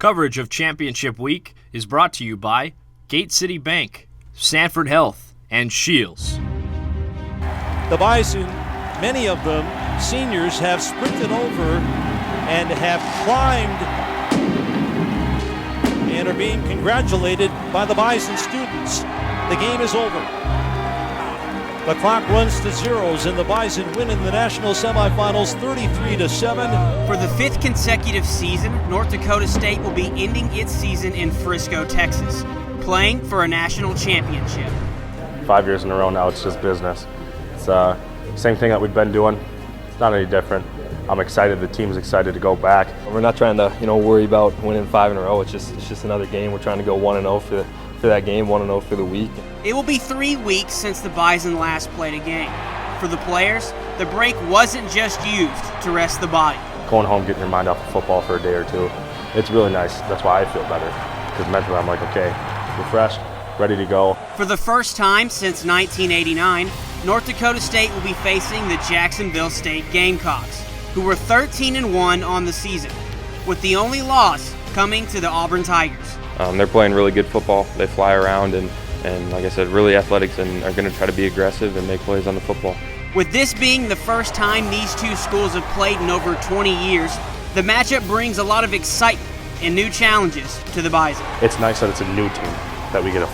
Coverage of Championship Week is brought to you by Gate City Bank, Sanford Health, and Shields. The Bison, many of them seniors, have sprinted over and have climbed and are being congratulated by the Bison students. The game is over. The clock runs to zeros, and the Bison win in the national semifinals 33-7. For the fifth consecutive season, North Dakota State will be ending its season in Frisco, Texas, playing for a national championship. 5 years in a row now, it's just business. It's the same thing that we've been doing. It's not any different. I'm excited. The team's excited to go back. We're not trying to, worry about winning 5 in a row. It's just another game. We're trying to go 1-0 for that game, 1-0 for the week. It will be 3 weeks since the Bison last played a game. For the players, the break wasn't just used to rest the body. Going home, getting your mind off of football for a day or two, it's really nice. That's why I feel better, because mentally I'm like, okay, refreshed, ready to go. For the first time since 1989, North Dakota State will be facing the Jacksonville State Gamecocks, who were 13-1 on the season, with the only loss coming to the Auburn Tigers. They're playing really good football. They fly around and like I said, really athletic, and are going to try to be aggressive and make plays on the football. With this being the first time these two schools have played in over 20 years, the matchup brings a lot of excitement and new challenges to the Bison. It's nice that it's a new team that we get to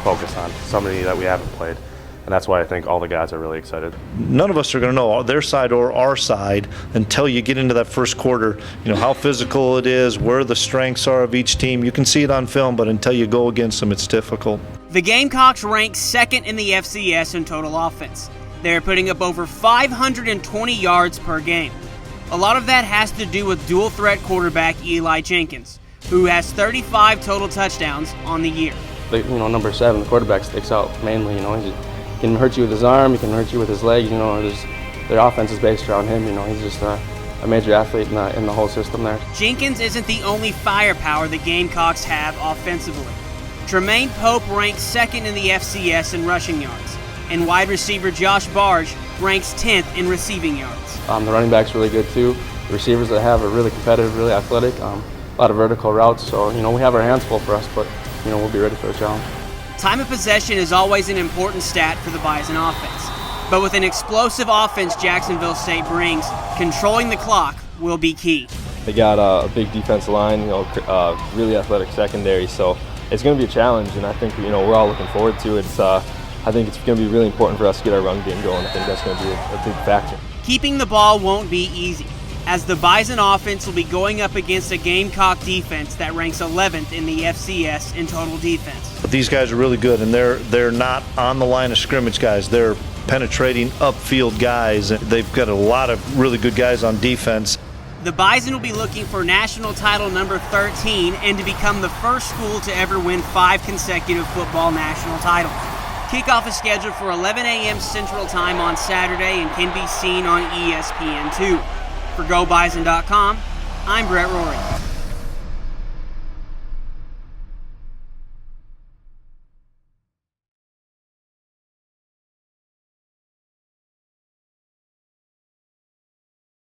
focus on, somebody that we haven't played. And that's why I think all the guys are really excited. None of us are going to know their side or our side until you get into that first quarter, how physical it is, where the strengths are of each team. You can see it on film, but until you go against them, it's difficult. The Gamecocks rank second in the FCS in total offense. They're putting up over 520 yards per game. A lot of that has to do with dual threat quarterback Eli Jenkins, who has 35 total touchdowns on the year. Number 7, the quarterback sticks out mainly. He can hurt you with his arm, he can hurt you with his leg. Their offense is based around him. He's just a major athlete in the whole system there. Jenkins isn't the only firepower the Gamecocks have offensively. Tremaine Pope ranks second in the FCS in rushing yards, and wide receiver Josh Barge ranks 10th in receiving yards. The running back's really good too. The receivers that have are really competitive, really athletic, a lot of vertical routes. So, we have our hands full for us, but, we'll be ready for the challenge. Time of possession is always an important stat for the Bison offense. But with an explosive offense Jacksonville State brings, controlling the clock will be key. They got a big defensive line, really athletic secondary, so it's going to be a challenge, and I think we're all looking forward to it. I think it's going to be really important for us to get our run game going. I think that's going to be a big factor. Keeping the ball won't be easy, as the Bison offense will be going up against a Gamecock defense that ranks 11th in the FCS in total defense. But these guys are really good, and they're not on the line of scrimmage guys. They're penetrating upfield guys. They've got a lot of really good guys on defense. The Bison will be looking for national title number 13 and to become the first school to ever win 5 consecutive football national titles. Kickoff is scheduled for 11 a.m. Central Time on Saturday and can be seen on ESPN2. For GoBison.com, I'm Brett Rory.